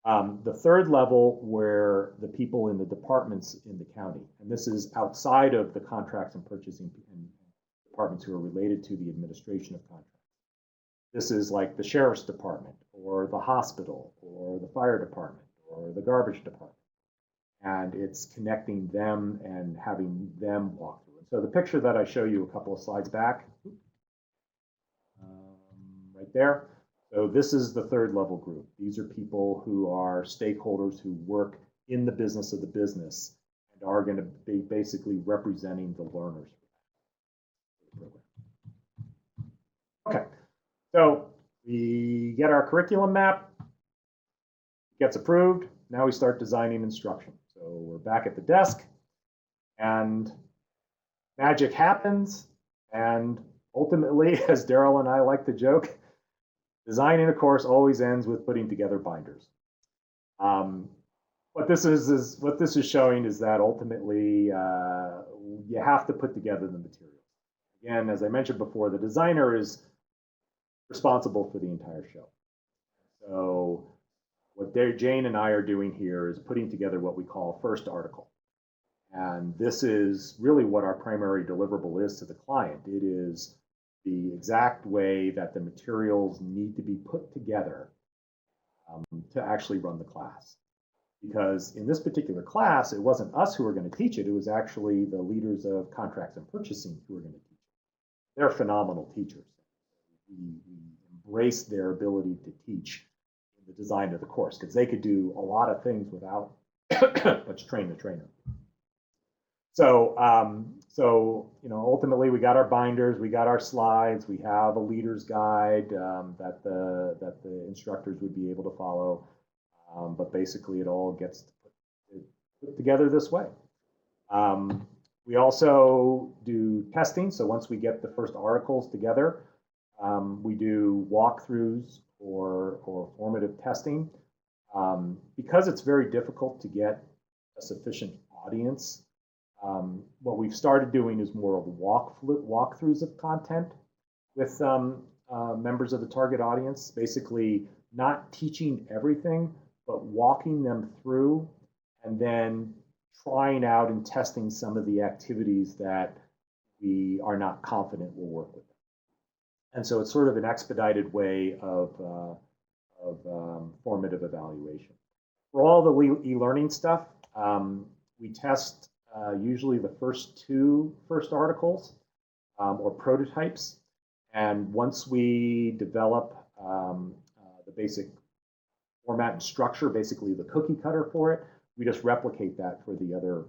process. The third level were the people in the departments in the county, and this is outside of the contracts and purchasing and departments who are related to the administration of contracts. This is like the sheriff's department, or the hospital, or the fire department, or the garbage department. And it's connecting them and having them walk through it. So the picture that I show you a couple of slides back, right there. So this is the third level group. These are people who are stakeholders who work in the business of the business and are going to be basically representing the learners for the program. Okay, so we get our curriculum map, gets approved. Now we start designing instruction. So we're back at the desk, and magic happens. And ultimately, as Darryl and I like to joke, designing a course always ends with putting together binders. What this is showing is that ultimately you have to put together the materials. Again, as I mentioned before, the designer is responsible for the entire show. So what Jane and I are doing here is putting together what we call first article. And this is really what our primary deliverable is to the client. It is the exact way that the materials need to be put together to actually run the class. Because in this particular class, it wasn't us who were going to teach it. It was actually the leaders of contracts and purchasing who were going to teach it. They're phenomenal teachers. We embrace their ability to teach in the design of the course, because they could do a lot of things without much train the trainer. So, ultimately we got our binders, we got our slides, we have a leader's guide that the instructors would be able to follow. But basically, it all gets put together this way. We also do testing. So once we get the first articles together, we do walkthroughs or formative testing. Because it's very difficult to get a sufficient audience, what we've started doing is more of walkthroughs of content with members of the target audience, basically not teaching everything, but walking them through and then trying out and testing some of the activities that we are not confident will work with them. And so it's sort of an expedited way of formative evaluation. For all the e-learning stuff, we test usually the first articles or prototypes. And once we develop the basic format and structure, basically the cookie cutter for it, we just replicate that for the other.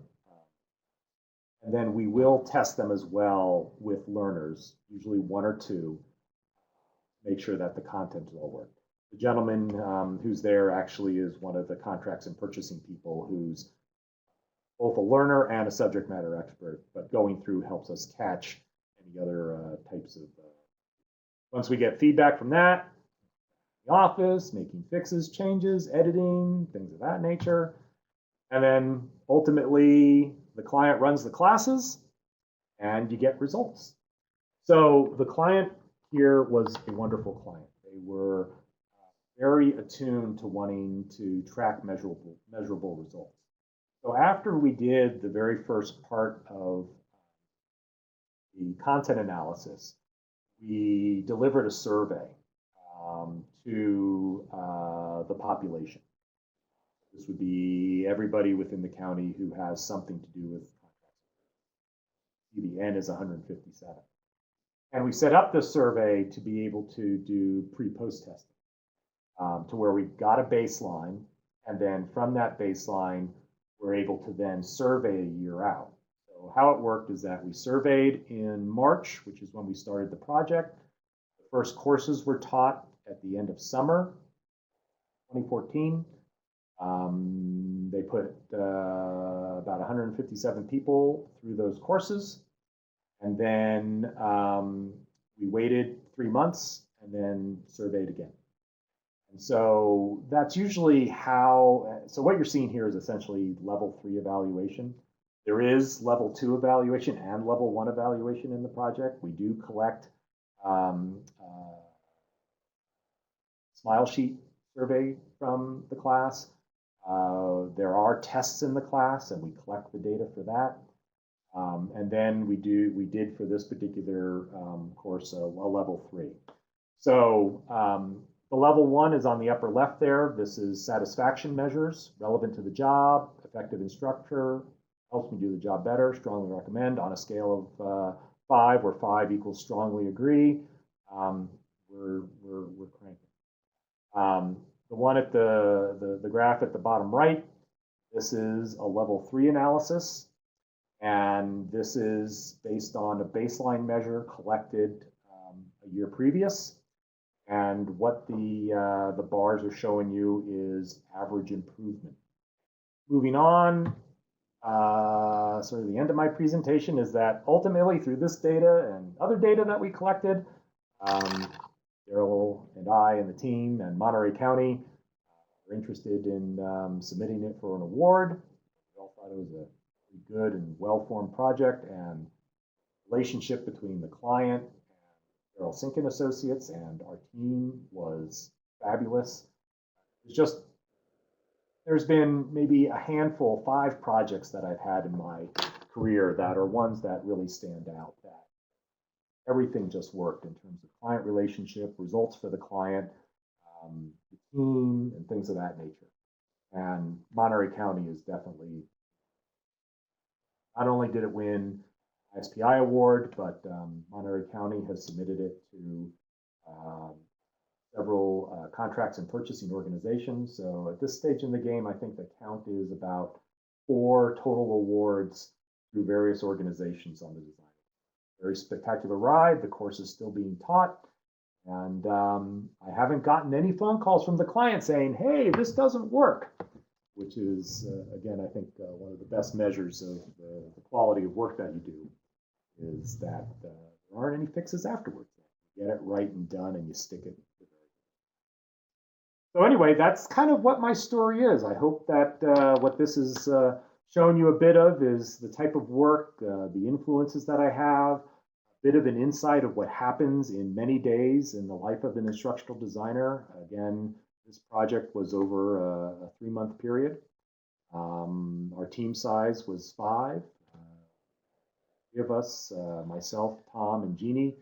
And then we will test them as well with learners, usually one or two, make sure that the content will work. The gentleman who's there actually is one of the contracts and purchasing people who's both a learner and a subject matter expert, but going through helps us catch any other types of. Once we get feedback from that, the office, making fixes, changes, editing, things of that nature. And then ultimately, the client runs the classes and you get results. So the client here was a wonderful client. They were very attuned to wanting to track measurable results. So after we did the very first part of the content analysis, we delivered a survey to the population. This would be everybody within the county who has something to do with contracts. The N is 157. And we set up this survey to be able to do pre-post testing to where we got a baseline. And then from that baseline, we're able to then survey a year out. So how it worked is that we surveyed in March, which is when we started the project. The first courses were taught at the end of summer 2014. They put about 157 people through those courses. And then we waited 3 months and then surveyed again. And so that's usually how, so what you're seeing here is essentially level 3 evaluation. There is level 2 evaluation and level 1 evaluation in the project. We do collect smile sheet survey from the class. There are tests in the class and we collect the data for that. And then we did for this particular course a level 3. So the level 1 is on the upper left there. This is satisfaction measures relevant to the job, effective instructor, helps me do the job better, strongly recommend on a scale of 5, where 5 equals strongly agree. We're cranking. The one at the graph at the bottom right, this is a level 3 analysis. And this is based on a baseline measure collected a year previous. And what the bars are showing you is average improvement. Moving on, sort of the end of my presentation is that ultimately through this data and other data that we collected, Darryl and I and the team and Monterey County were interested in submitting it for an award. We all thought it was a good and well-formed project, and relationship between the client and Darryl Sinkin Associates and our team was fabulous. It's just, there's been maybe a handful, 5 projects that I've had in my career that are ones that really stand out, that everything just worked in terms of client relationship, results for the client, the team, and things of that nature. And Monterey County is definitely, not only did it win ISPI award, but Monterey County has submitted it to several contracts and purchasing organizations. So at this stage in the game, I think the count is about 4 total awards through various organizations on the design. Very spectacular ride. The course is still being taught. And I haven't gotten any phone calls from the client saying, hey, this doesn't work, which is, again, I think one of the best measures of the quality of work that you do is that there aren't any fixes afterwards. You get it right and done and you stick it. So anyway, that's kind of what my story is. I hope that what this is showing you a bit of is the type of work, the influences that I have, a bit of an insight of what happens in many days in the life of an instructional designer. Again, this project was over a 3-month period. Our team size was 5. 3 of us, myself, Tom, and Jeannie,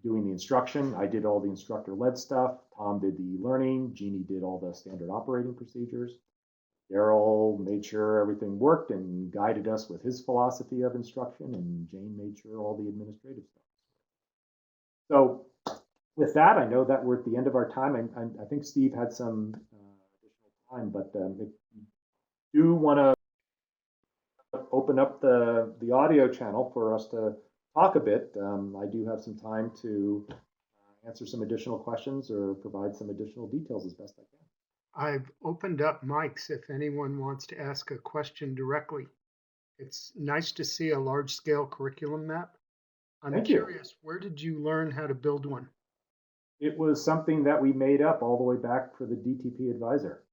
doing the instruction. I did all the instructor-led stuff. Tom did the learning. Jeannie did all the standard operating procedures. Darryl made sure everything worked and guided us with his philosophy of instruction, and Jane made sure all the administrative stuff. So with that, I know that we're at the end of our time. I think Steve had some additional time, but if you do want to open up the audio channel for us to talk a bit, I do have some time to answer some additional questions or provide some additional details as best I can. I've opened up mics if anyone wants to ask a question directly. It's nice to see a large-scale curriculum map. I'm curious, where did you learn how to build one? It was something that we made up all the way back for the BTP Advisor.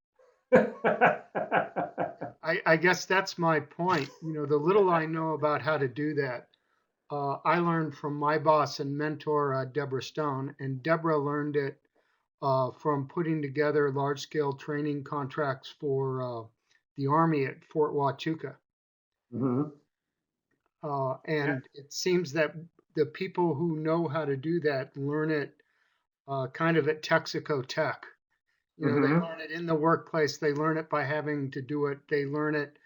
I guess that's my point. You know, the little I know about how to do that, I learned from my boss and mentor, Deborah Stone, and Deborah learned it from putting together large-scale training contracts for the Army at Fort Huachuca. Mm-hmm. And it seems that the people who know how to do that learn it kind of at Texaco Tech. You know, they learn it in the workplace. They learn it by having to do it. They learn it,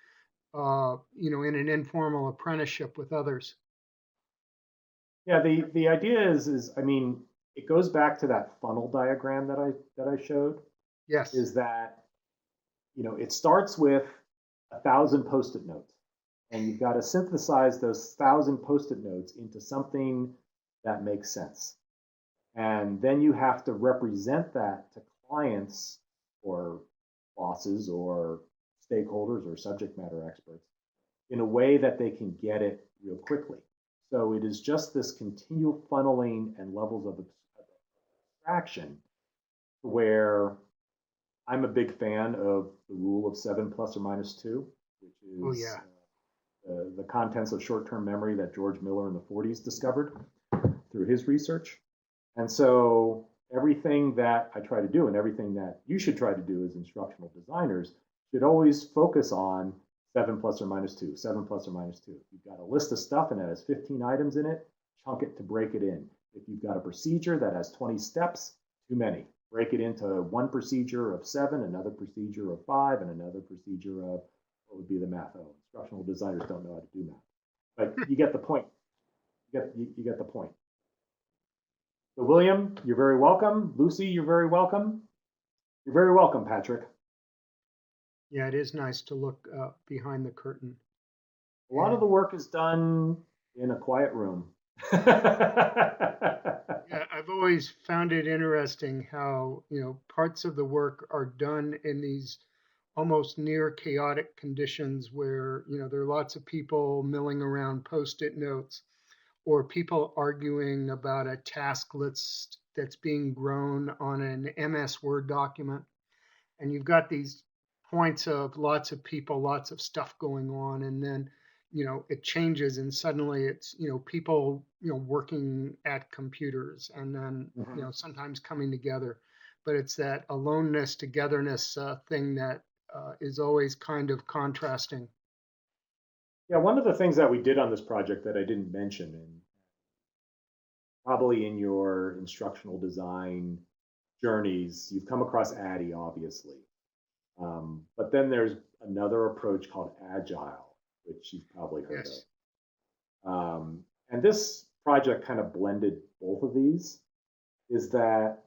you know, in an informal apprenticeship with others. Yeah, the idea is, I mean, it goes back to that funnel diagram that I showed. Yes. Is that, you know, it starts with 1,000 Post-it notes, and you've got to synthesize those 1,000 Post-it notes into something that makes sense. And then you have to represent that to clients or bosses or stakeholders or subject matter experts in a way that they can get it real quickly. So it is just this continual funneling and levels of abstraction where I'm a big fan of the rule of 7 plus or minus 2, which is the contents of short-term memory that George Miller in the 40s discovered through his research. And so everything that I try to do and everything that you should try to do as instructional designers should always focus on 7 plus or minus 2, 7 plus or minus 2. If you've got a list of stuff and it has 15 items in it, chunk it to break it in. If you've got a procedure that has 20 steps, too many. Break it into one procedure of 7, another procedure of 5, and another procedure of, what would be the math? Oh, instructional designers don't know how to do math. But you get the point. You get the point. So William, you're very welcome. Lucy, you're very welcome. You're very welcome, Patrick. Yeah, it is nice to look behind the curtain. A lot of the work is done in a quiet room. Yeah, I've always found it interesting how, you know, parts of the work are done in these almost near chaotic conditions where, you know, there are lots of people milling around Post-it notes or people arguing about a task list that's being grown on an MS Word document. And you've got these points of lots of people, lots of stuff going on, and then, you know, it changes and suddenly it's, you know, people, you know, working at computers and then, you know, sometimes coming together. But it's that aloneness, togetherness thing that is always kind of contrasting. Yeah, one of the things that we did on this project that I didn't mention, and probably in your instructional design journeys, you've come across ADDIE, obviously. But then there's another approach called Agile, which you've probably heard of. And this project kind of blended both of these, is that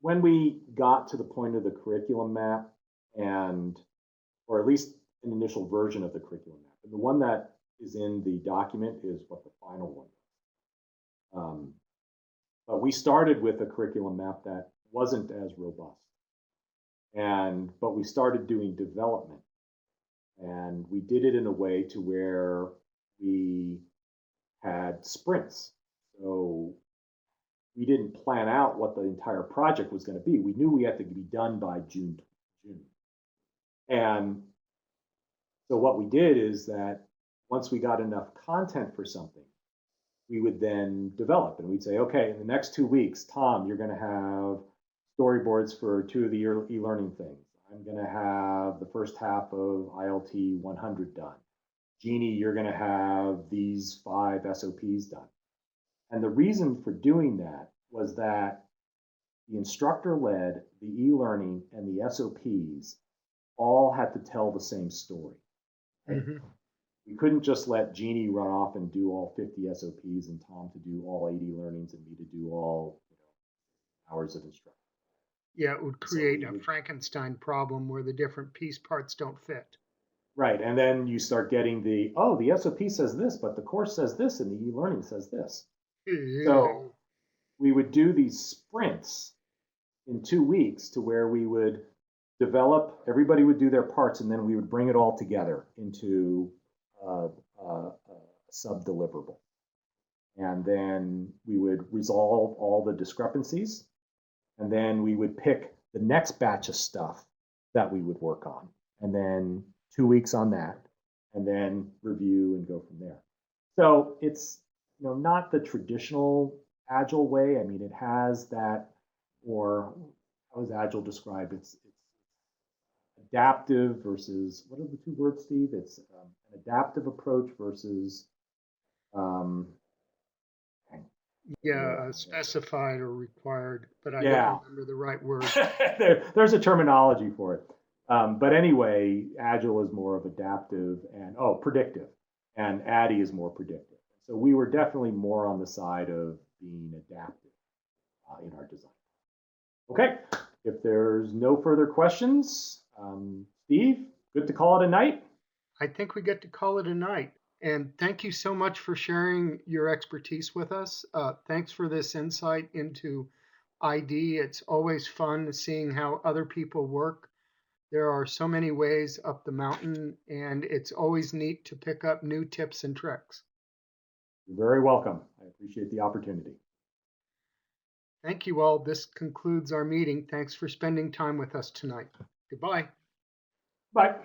when we got to the point of the curriculum map, or at least an initial version of the curriculum map, and the one that is in the document is what the final one is. But we started with a curriculum map that wasn't as robust. But we started doing development. And we did it in a way to where we had sprints. So we didn't plan out what the entire project was going to be. We knew we had to be done by June. And so what we did is that once we got enough content for something, we would then develop, and we'd say, okay, in the next 2 weeks, Tom, you're going to have storyboards for 2 of the e-learning things. I'm going to have the first half of ILT 100 done. Jeannie, you're going to have these 5 SOPs done. And the reason for doing that was that the instructor led, the e-learning, and the SOPs all had to tell the same story. Mm-hmm. We couldn't just let Jeannie run off and do all 50 SOPs and Tom to do all 80 learnings and me to do all hours of instruction. Yeah, it would create a Frankenstein problem where the different piece parts don't fit. Right, and then you start getting the SOP says this, but the course says this, and the e-learning says this. So we would do these sprints in 2 weeks to where we would develop, everybody would do their parts, and then we would bring it all together into a sub-deliverable. And then we would resolve all the discrepancies, and then we would pick the next batch of stuff that we would work on, and then 2 weeks on that, and then review and go from there. So it's not the traditional Agile way. I mean, it has that, or how is Agile described? It's adaptive versus, what are the 2 words, Steve? It's an adaptive approach versus specified or required, but I don't remember the right word. There's a terminology for it. But anyway, Agile is more of adaptive and predictive, and ADDIE is more predictive. So we were definitely more on the side of being adaptive in our design. Okay, if there's no further questions, Steve, good to call it a night? I think we get to call it a night. And thank you so much for sharing your expertise with us. Thanks for this insight into ID. It's always fun seeing how other people work. There are so many ways up the mountain, and it's always neat to pick up new tips and tricks. You're very welcome. I appreciate the opportunity. Thank you all. This concludes our meeting. Thanks for spending time with us tonight. Goodbye. Bye.